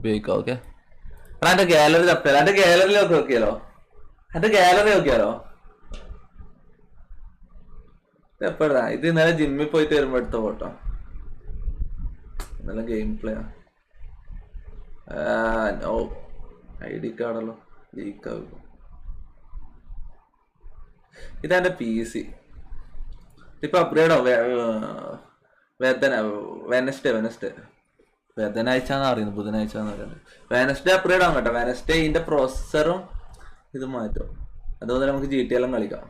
ഉപയോഗിക്കാം. ഓക്കെ എടാ എന്റെ ഗാലറി തപ്പിയാലോ, എന്റെ ഗാലറിയിലൊക്കെ നോക്കിയാലോ, എന്റെ ഗാലറി നോക്കിയാലോ. എപ്പോഴാ ഇത്? ഇന്നലെ ജിമ്മിൽ പോയിട്ട് വരുമ്പോ എടുത്ത ഫോട്ടോ. ഇന്നലെ ഗെയിം പ്ലേ നോ ID കാർഡല്ലോ ലീക്ക് ആകും. ഇതെന്റെ PC ഇപ്പൊ അപ്ഗ്രേഡോ വെനസ്ഡേ ബുധനാഴ്ചന്ന് അറിയുന്നു, ബുധനാഴ്ചന്ന് പറയുന്നത്. വെനസ്ഡേ അപ്ഗ്രേഡ് ആവും കേട്ടോ. വെനസ്ഡേ ഇതിന്റെ പ്രോസസ്സറും ഇത് മാറ്റും. അതുപോലെ നമുക്ക് GTA എല്ലാം കളിക്കാം.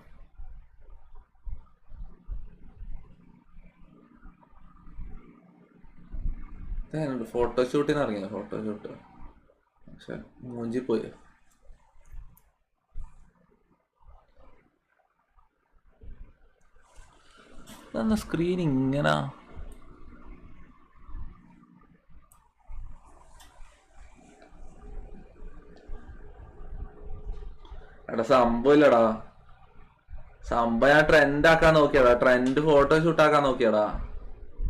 ഫോട്ടോഷൂട്ടിന് ഇറങ്ങിയ ഫോട്ടോഷൂട്ട് പക്ഷെ മൂഞ്ചി പോയി. സ്ക്രീൻ ഇങ്ങനെ എടാ സംഭവം ഇല്ലടാ, സംഭവം ഞാൻ ട്രെൻഡ് ആക്കാൻ നോക്കിയടാ, ട്രെൻഡ് ഫോട്ടോഷൂട്ട് ആക്കാൻ നോക്കിയടാ.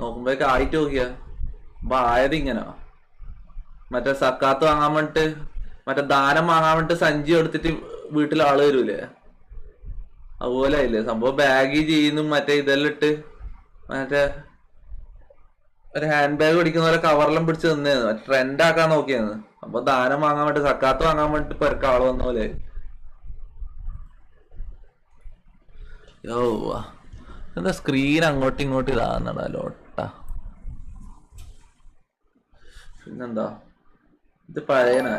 നോക്കുമ്പോഴേക്ക് ആയിട്ട് നോക്കിയ അപ്പൊ ആയത് ഇങ്ങനെ. മറ്റേ സക്കാത്ത് വാങ്ങാൻ വേണ്ടിട്ട്, മറ്റേ ദാനം വാങ്ങാൻ വേണ്ടിട്ട് സഞ്ചി എടുത്തിട്ട് വീട്ടിൽ ആള് വരൂലേ, അതുപോലെ ആയില്ലേ സംഭവം. ബാഗ് ചെയ്യുന്നു മറ്റേ ഇതെല്ലാം ഇട്ട് മറ്റേ ഒരു ഹാൻഡ് ബാഗ് പിടിക്കുന്ന പോലെ കവറെല്ലാം പിടിച്ച് നിന്നേന്ന്. മറ്റേ ട്രെൻഡ് ആക്കാൻ നോക്കിയാന്ന്. അപ്പൊ ദാനം വാങ്ങാൻ വേണ്ടി, സക്കാത്ത് വാങ്ങാൻ വേണ്ടിട്ട് പെരക്ക് ആള് വന്ന പോലെ. യോ എന്താ സ്ക്രീൻ അങ്ങോട്ടും ഇങ്ങോട്ടും ഇതാന്നടാ ലോട്ട. പിന്നെന്താ ഇത് പഴയനാ,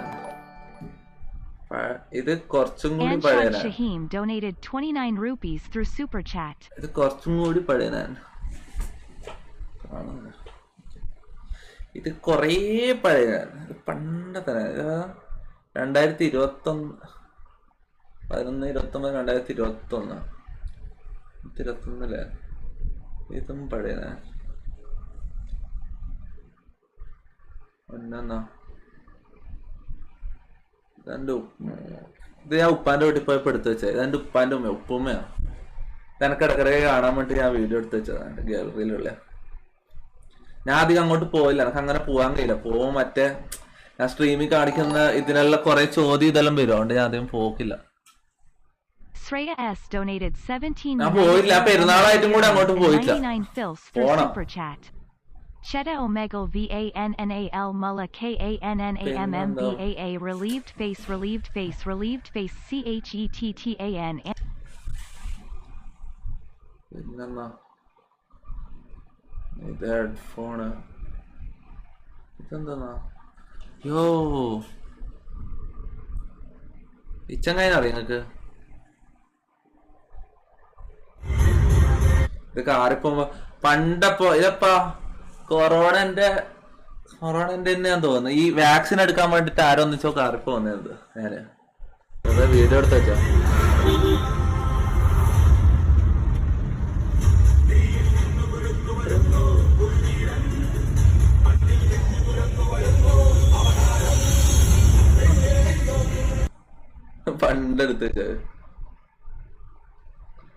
ഇത് കുറച്ചും കൂടി പഴയനാ, ഇത് കുറച്ചും കൂടി പഴയനാ. ഇത് കൊറേ പഴയനാ, പണ്ടത്തെ 2021 11 29 2021 21 ഇതും പഴയനാ. ഒന്നെന്നാ ഇതെന്റെ ഇത് ഞാൻ ഉപ്പാന്റെ വീട്ടിൽ പോയപ്പോ എടുത്ത് വെച്ചത്. ഇതെന്റെ ഉപ്പാന്റെ ഉപ്പുമ്മയാണ്. ഇതെനക്ക് ഇടക്കിടക്ക് കാണാൻ വേണ്ടി ഞാൻ വീഡിയോ എടുത്ത് വെച്ചതാണ് എന്റെ ഗാലറിയിലുള്ള. ഞാൻ അധികം അങ്ങോട്ട് പോയില്ല, എനിക്ക് അങ്ങനെ പോകാൻ കഴിയില്ല. പോകും മറ്റേ ഞാൻ സ്ട്രീമിൽ കാണിക്കുന്ന ഇതിനുള്ള കുറെ ചോദ്യം ഇതെല്ലാം വരും, അതുകൊണ്ട് ഞാൻ അധികം പോക്കില്ല. ഞാൻ പോയില്ല, പെരുന്നാളായിട്ടും കൂടെ അങ്ങോട്ട് പോയില്ല. പോണം. Cheta Omegle VANNAL Mulla KANNAMMBAA relieved face CHETTAN. പിന്നെന്നാ ഇത് ഹെഡ്ഫോണ്, ഇതെന്താ യോ ഇച്ചങ്ങനെ അറിയാം നിങ്ങക്ക്? ഇത് കാറിപ്പോ പണ്ടപ്പോ ഇതപ്പാ കൊറോണന്റെ തന്നെയാന്ന് തോന്നുന്നു. ഈ വാക്സിൻ എടുക്കാൻ വേണ്ടിട്ട് ആരോ ഒന്നിച്ചോ കാറിപ്പോ വന്നത്. നേരെ വീഡിയോ എടുത്ത് വെച്ചോ. പണ്ടെടുത്ത് വെച്ചോ.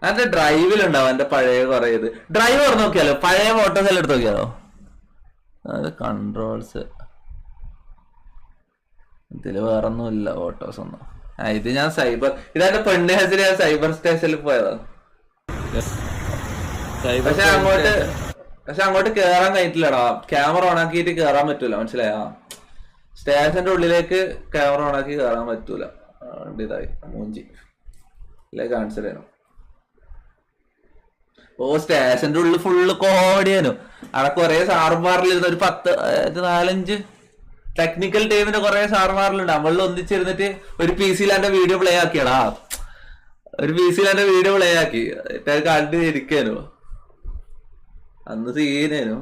അതിന്റെ ഡ്രൈവിലുണ്ടാവും എന്റെ പഴയ കുറെ ഇത്. ഡ്രൈവ് തുറന്നു നോക്കിയാലോ, പഴയ ഫോട്ടോസ് എല്ലാം എടുത്ത് നോക്കിയാലോ. അത് കൺട്രോൾസ്, ഇതില് വേറൊന്നുമില്ല ഫോട്ടോസ് ഒന്നും. ഇത് ഞാൻ സൈബർ, ഇതെന്റെ പെണ്ണ് ഹസിൽ ഞാൻ സൈബർ സ്റ്റേഷനിൽ പോയതാണ്. പക്ഷെ അങ്ങോട്ട് കേറാൻ കഴിഞ്ഞിട്ടില്ലടാ, ക്യാമറ ഓൺ ആക്കിയിട്ട് കേറാൻ പറ്റൂല, മനസ്സിലായോ? സ്റ്റേഷന്റെ ഉള്ളിലേക്ക് ക്യാമറ ഓൺ ആക്കി കേറാൻ പറ്റൂല. ഇതായി മൂഞ്ചി ഇല്ലേ കാണിച്ചു തരാം. ഓ സ്റ്റേഷന്റെ ഉള്ളിൽ ഫുള്ള് കോമഡിയാനു. അവിടെ കുറെ സാറുമാറിലിരുന്ന ഒരു 4-5 ടെക്നിക്കൽ ടീമിന്റെ കുറെ സാറുമാറിലുണ്ട്. നമ്മളിൽ ഒന്നിച്ചിരുന്നിട്ട് ഒരു PC-ൽ എന്റെ വീഡിയോ പ്ലേ ആക്കിയടാ, ഒരു PC-ൽ എന്റെ വീഡിയോ പ്ലേ ആക്കി കണ്ടു ഇരിക്കാനു. അന്ന് സീനേനു.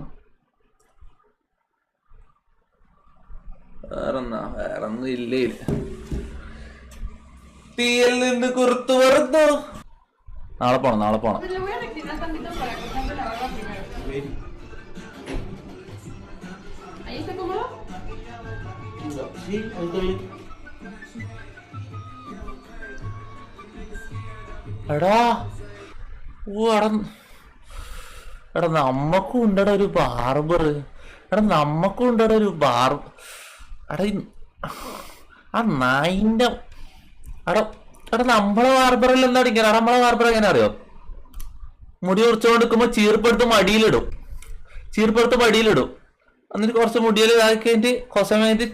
വേറൊന്നും ഇല്ലേ. തീയിൽ നിന്ന് കുറുത്തു വരുന്നു. നാളെ പോണം. എടാ നമ്മക്കും ഉണ്ടടാ ഒരു ബാർബർ. എടാ നമ്മക്കും ഉണ്ടടാ ഒരു എടാ ആ നായിന്റെ എടാ എടാ നമ്മളെ ബാർബറിൽ എന്താ ഇങ്ങനെ? നമ്മളെ ബാർബർ എങ്ങനെ അറിയോ? മുടി കുറച്ചുകൊണ്ടിരിക്കുമ്പോ ചീർപ്പെടുത്ത് മടിയിലിടും, എന്നിട്ട് കുറച്ച് മുടിയിൽ ഇതാക്കി കഴിഞ്ഞിട്ട് കുറച്ച് കഴിഞ്ഞിട്ട്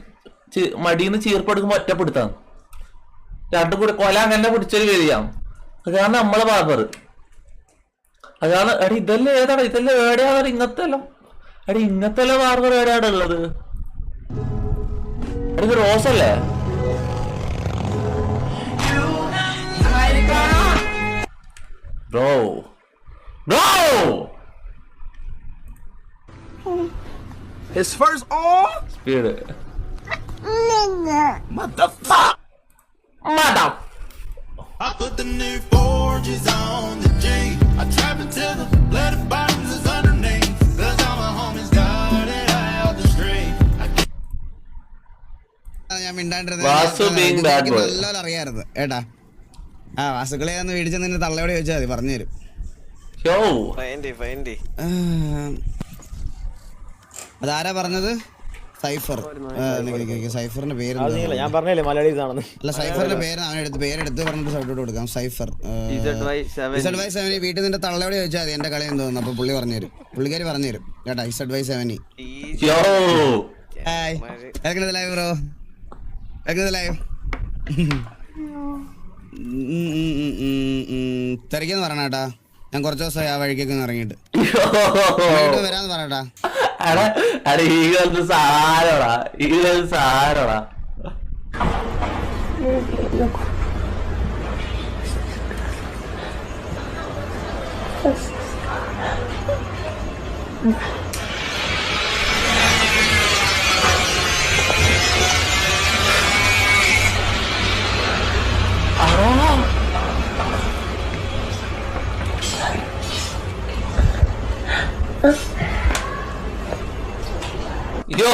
മടിയിൽ നിന്ന് ചീർപ്പെടുക്കുമ്പോ ഒറ്റപ്പെടുത്താണ്. രണ്ടും കൂടി കൊല അങ്ങനെ പിടിച്ചൊരു വരികയാണ്. അതാണ് നമ്മളെ ബാർബർ. അതാണ് എടാ ഇതെല്ലാം ഏതാണ്? ഇതെല്ലാം എവിടെയാണ്? ഇങ്ങനത്തെ എല്ലാം എടാ ഇങ്ങനത്തെ എല്ലാം ബാർബർ എവിടെയാണ് ഉള്ളത്? എടാ ഇത് റോസല്ലേ? Bro His first all? Speed. Motherfucker! I put the new forges on the G. I trap it till the bloody bottoms is underneath. Cause all my homies got it out the street. ഞാൻ മിണ്ടാണ്ടിരുന്നത് Vasu being bad boy. നല്ലോണം അറിയാറുണ്ട് ഏട്ടാ. ആ വാസുക്കളെ ഒന്ന് മേടിച്ച് നിന്നെ തള്ളയോട് ചോദിച്ചാൽ മതി, പറഞ്ഞുതരും. അതാരാ പറഞ്ഞത്? സൈഫർ. സൈഫറിന്റെ പേര് ഞാൻ പറഞ്ഞില്ലേ മലയാളീസ് ആണെന്ന്. അല്ല, സൈഫറിന്റെ പേര് അവനെടുത്ത് പേരെടുത്ത് പറഞ്ഞിട്ട് സൗണ്ട് കൊടുക്കാം. Cipher ZY70. വീട്ടിൽ നിന്റെ തള്ളയോട് ചോദിച്ചാൽ മതി എന്റെ കളി എന്ന് തോന്നുന്നു. അപ്പൊ പുള്ളിക്കാരി പറഞ്ഞുതരും കേട്ടാ. ZY70. ലൈവ് ബ്രോ, ലൈവ് തിരക്കെന്ന് പറഞ്ഞാട്ടാ. ഞാൻ കുറച്ച് ദിവസമായി ആ വഴിക്കൊക്കെ ഒന്ന് ഇറങ്ങിയിട്ട് വരാന്ന് പറയട്ടാ. സാരോടാ Yo!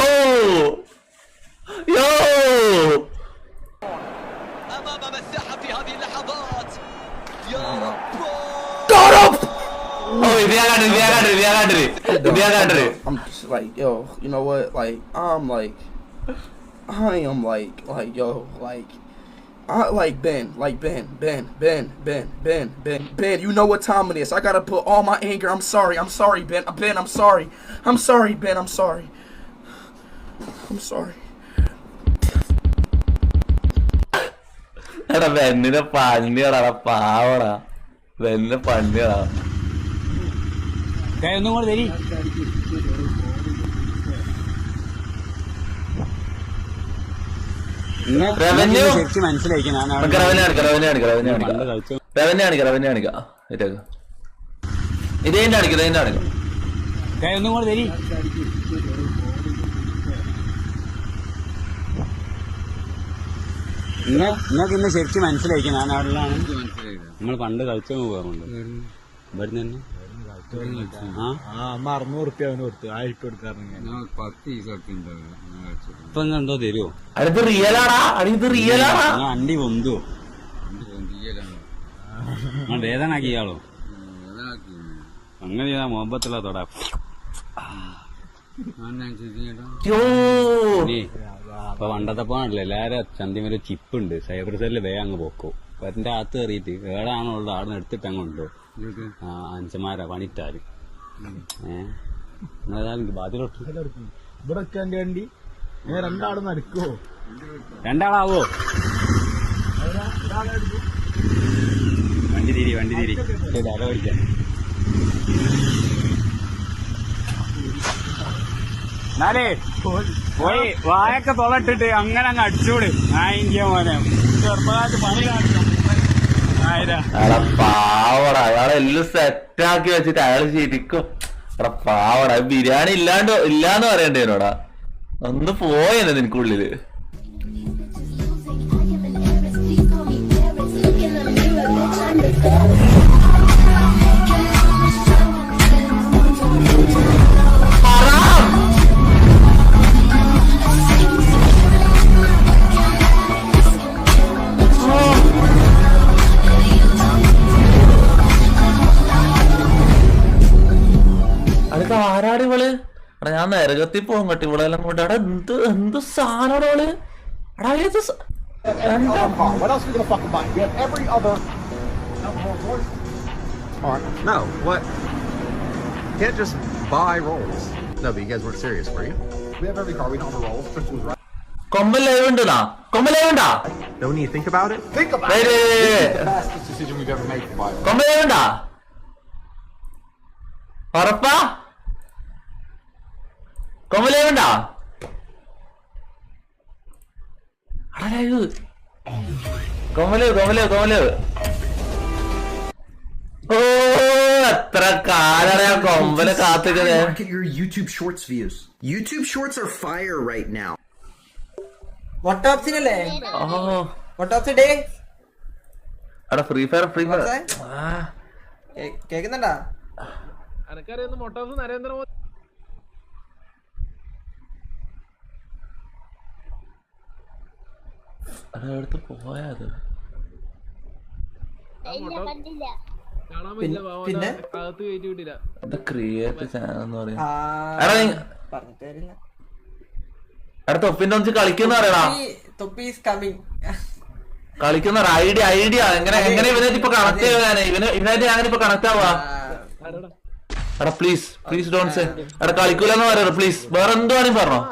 أمام مساحة في هذه اللحظات. يا رب. Oh, if you got it. I'm just like, yo, you know what? Like, I am like, yo, like, I like Ben, you know what time it is. I gotta put all my anger. I'm sorry, Ben. I'm sorry, Ben. I'm sorry. എടാ വെന്നിനെ പന്നിയടാ, പാവടാ വെന്നെ പന്നിയടാ. ഒന്നും കൂടെ തരി. ശരിക്കും മനസ്സിലായിരിക്കും. ഒന്നും കൂടെ തരി. നിങ്ങൾക്ക് ഇന്ന് ശരിക്കും മനസ്സിലായിരിക്കും ഞാൻ അവിടെയാണ്. നിങ്ങൾ പണ്ട് കളിച്ചു പോകാറുണ്ട് ഇവിടുന്ന് തന്നെ. ഇപ്പൊ എന്തോ തരുമോ? ഞാൻ അണ്ടി പൊന്തുവോ? ഞാൻ വേദനാക്കിയാളോ? അങ്ങനെ ചെയ്താ മുഹബത്തുള്ള തൊടാ. ഇപ്പൊ പണ്ടത്തെ പോകാനല്ലേ എല്ലാരും ചന്തിമൊരു ചിപ്പുണ്ട്. സൈബർ സെല്ലിൽ വേഗം അങ്ങ് പോക്കോ. അപ്പൊ അതിന്റെ അകത്ത് കയറിയിട്ട് ഏടാണുള്ളത് ആടെ എടുത്തിട്ട് അങ്ങോട്ടോ. അഞ്ചന്മാരാ പണിട്ടാര്. രണ്ടാളാവോ? വണ്ടി തിരി അലവടിക്കാൻ. എന്നാലേ പോയി വായൊക്കെ തുളട്ടിട്ട് അങ്ങനെ അങ്ങ് അടിച്ചൂട്. ഇന്ത്യ മോനെ ചെറുപ്പകാലത്ത് പണി കാണിച്ചു. പാവട അയാളെല്ലാം സെറ്റാക്കി വെച്ചിട്ട് അയാള് ശരിക്കും പാവട. ബിരിയാണി ഇല്ലാന്ന് പറയണ്ടേനോടാ. ഒന്ന് പോയെന്നെ നിനക്കുള്ളില്. ആരാടിവള്? എടാ ഞാൻ നരകത്തിൽ പോകും കേട്ടോ ഇവിടെ എല്ലാം കൊണ്ട്. എടാ എന്ത് സാധനോള് എടാ ഏത് What else are we gonna fucking buy? We have every other. No, what? You can't just buy rolls. No, but you guys weren't serious, were you? We have every car. We don't have a roll. Christian was right. കൊമ്പൻ live ഉണ്ടാ Don't you think about it? Think about it. It's the fastest decision we've ever made for buying. കൊമ്പൻ live ഉണ്ടാ ഉറപ്പാ കൊമ്പൻ live ഉണ്ടാ കൊമ്പലവ് ഓ എത്ര കാലാണ് ഞാൻ കൊമ്പല് കാത്തിക്കണേ. Look at your YouTube Shorts views. YouTube Shorts are fire right now. മൊട്ടോപ്സിനല്ലേ ഓ മൊട്ടോപ്സ് ഡേ എടാ ഫ്രീ ഫയർ കേക്കുന്നുണ്ടാ? അനക്കറിയുന്ന മൊട്ടോപ്സ് നരേന്ദ്രമോദി അതെടുത്ത് പോയത് കാണാൻ പറ്റില്ല. പിന്നെ അകത്ത് കയറ്റി വിട്ടില്ല. ഇത് ക്രിയേറ്റ് ചാനൽ എന്ന് പറയാ. പറഞ്ഞിട്ട് കാര്യമില്ല. എടാ തൊപ്പിന്റെ ഒന്നിച്ച് കളിക്കുന്ന പറയടാ. തൊപ്പി ഈസ് കമ്മിങ്. കളിക്കുന്ന ഐഡിയ എങ്ങനെ ഇവനായിട്ട് ഇപ്പൊ കണക്ട് ചെയ്യാൻ ഇവനായിട്ട് ഞാൻ ഇപ്പൊ കണക്ട് ആവാ. എടാ പ്ലീസ് ഡോണ്ട് സേ. എടാ കളിക്കൂലെന്ന് പറയാ പ്ലീസ്. വേറെ എന്ത് വേണേ പറഞ്ഞോ.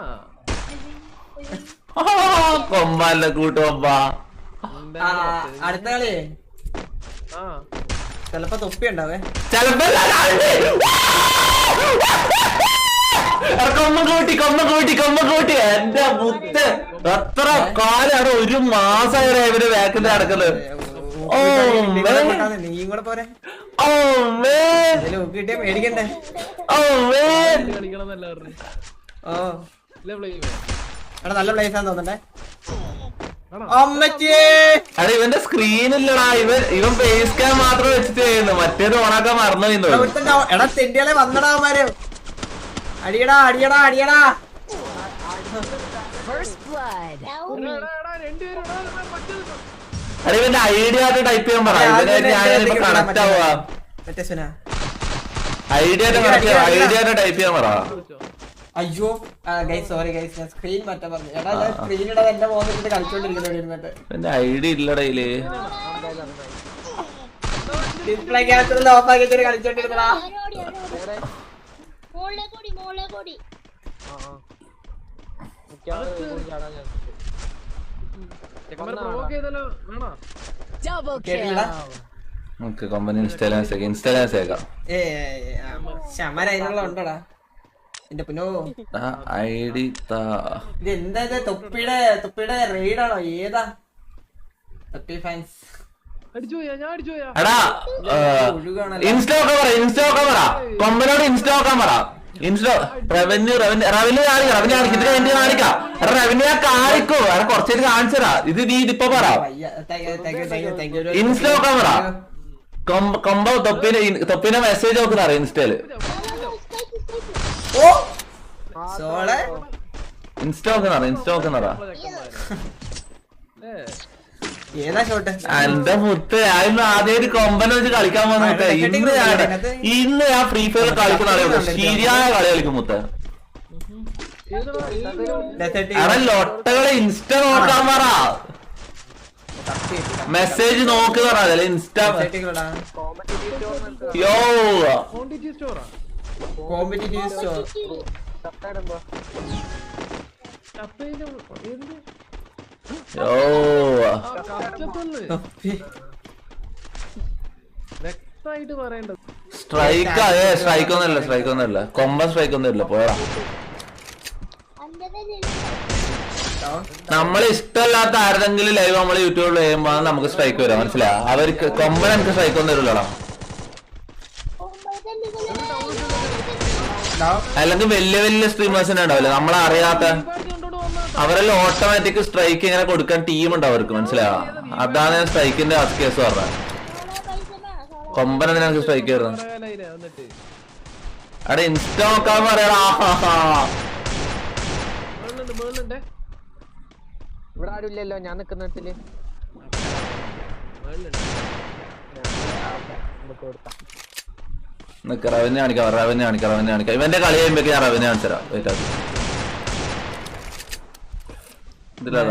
കൊമ്പല്ല കൂട്ടുകൊമ്പാ. അടുത്ത കളി ചെലപ്പോ തൊപ്പി ഉണ്ടാവേ. കൊമ്മ കൂട്ടി എന്റെ മുത്ത് എത്ര കാലാണ് ഒരു മാസമായിട്ട് ഇവര് ബാക്കിന്റെ നടക്കുന്നത്. നീയും കൂടെ പോരെ ഓ കിട്ടിയ മേടിക്കണ്ടേ? കളിക്കണം എല്ലാവരും. ഓ പ്ലേ എടാ നല്ല പ്ലേസ് ആണെന്ന് തോന്നണ്ടേ. അതെ ഇവന്റെ സ്ക്രീനില്ലടാ. ഇവൻ ഫേസ് ക്യാം മാത്രം വെച്ചിട്ട് ചെയ്യുന്നു. മറ്റേത് ഓണാക്കാൻ മറന്നു പോയിന്ന്. എടാ തെണ്ടിയാലേ വന്നടാ അവന്മാര്. അടിയടാ അതെ ഇവന്റെ ഐഡിയ ആയിട്ട് ടൈപ്പ് ചെയ്യാൻ പറ. ഞാനിപ്പോ കണക്ട് ആവുക. ഐഡിയ ടൈപ്പ് ചെയ്യാൻ പറ. അയ്യോ ഗൈസ് സോറി ഗൈസ് ഞാൻ സ്ക്രീൻ മാറ്റാൻ പറഞ്ഞു. എടാ ഞാൻ സ്ക്രീൻ ഇടാതെ എന്റെ മോഹത്തിൽ കളിച്ചോണ്ടിരിക്കുന്നു. എന്റെ ഐഡിയ ഇല്ലടാ ഇതില്. ഡിസ്പ്ലേ ക്യാപ്ചറിൽ ഓഫ് ആക്കിട്ട് കളിച്ചോണ്ടിരുന്നടാ. നമുക്ക് കമ്പനി ഇൻസ്റ്റാളേഴ്സ് ശമരയിലുള്ള ഉണ്ടോടാ എന്റെ പുനോ. ഐഡി ഇത് എന്താ തൊപ്പിയുടെ റെയ്ഡാണോ? ഏതാ തൊപ്പി ഫാൻസ്? എടാ ഇൻസ്റ്റോ ഒക്കെ പറ. കൊമ്പനോട് ഇൻസ്റ്റോ നോക്കാൻ പറ. റവന്യൂ കാണിക്കാം. റവന്യൂ ഞാൻ കാണിക്കോ. എടാ കുറച്ചേര് കാണിച്ചതാ. ഇത് നീ ഇതിപ്പോ പറ. ഇൻസ്റ്റോ നോക്കാൻ പറ. കൊമ്പ തൊപ്പിനെ മെസ്സേജ് നോക്കുന്ന ഇൻസ്റ്റയില്. ഇൻസ്റ്റോ നോക്കുന്നറ. ഏതാ ഷോട്ട്? എന്റെ മുത്ത് ഞാൻ ആദ്യമായിട്ട് കൊമ്പനെ വെച്ച് കളിക്കാൻ പോകുന്ന ഇന്ന് ഞാൻ ഫ്രീ ഫയർ കളിക്കുന്ന ആളെ ശരിയായ കളി കളിക്കും മുത്ത്. എടാ ലൊട്ടകളെ ഇൻസ്റ്റ നോക്കാൻ പറ. മെസ്സേജ് നോക്ക് പറ. ഇൻസ്റ്റ യോ കോമ്പറ്റീറ്റീവ് സ്റ്റോർ സ്ട്രൈക്ക് ഒന്നുമില്ല. കൊമ്പ സ്ട്രൈക്ക് ഒന്നുമില്ല. പോയാ നമ്മളെ ഇഷ്ടമല്ലാത്ത ആരെങ്കിലും ലൈവ് നമ്മള് യൂട്യൂബിൽ ചെയ്യുമ്പോ നമുക്ക് സ്ട്രൈക്ക് വരാം. മനസ്സിലായോ? അവർക്ക് കൊമ്പൻ എനിക്ക് സ്ട്രൈക്ക് ഒന്നും വരില്ലടാ. അല്ലെങ്കിൽ വലിയ സ്ട്രീമേഴ്സിനെ ഉണ്ടാവില്ല നമ്മളറിയാത്ത. അവരെല്ലാം ഓട്ടോമാറ്റിക് സ്ട്രൈക്ക് ഇങ്ങനെ കൊടുക്കാൻ ടീം ഉണ്ട് അവർക്ക്. മനസ്സിലായോ? അതാണ് ഞാൻ സ്ട്രൈക്കിന്റെ കേസ് പറഞ്ഞത്. കൊമ്പനെ നിനക്ക് സ്ട്രൈക്ക് വരുന്നത്. അവിടെ ഇൻസ്റ്റ നോക്കാൻ പറയടാ. ഇവിടെ ആരും ഇല്ലല്ലോ ഞാൻ നിക്കുന്നിടത്തില്. നിക്ക റവന്യൂ കാണിക്കാം ഇവന്റെ കളി കഴിയുമ്പോ ഞാൻ റവന്യൂ കാണിച്ചു തരാം ഇതിലാ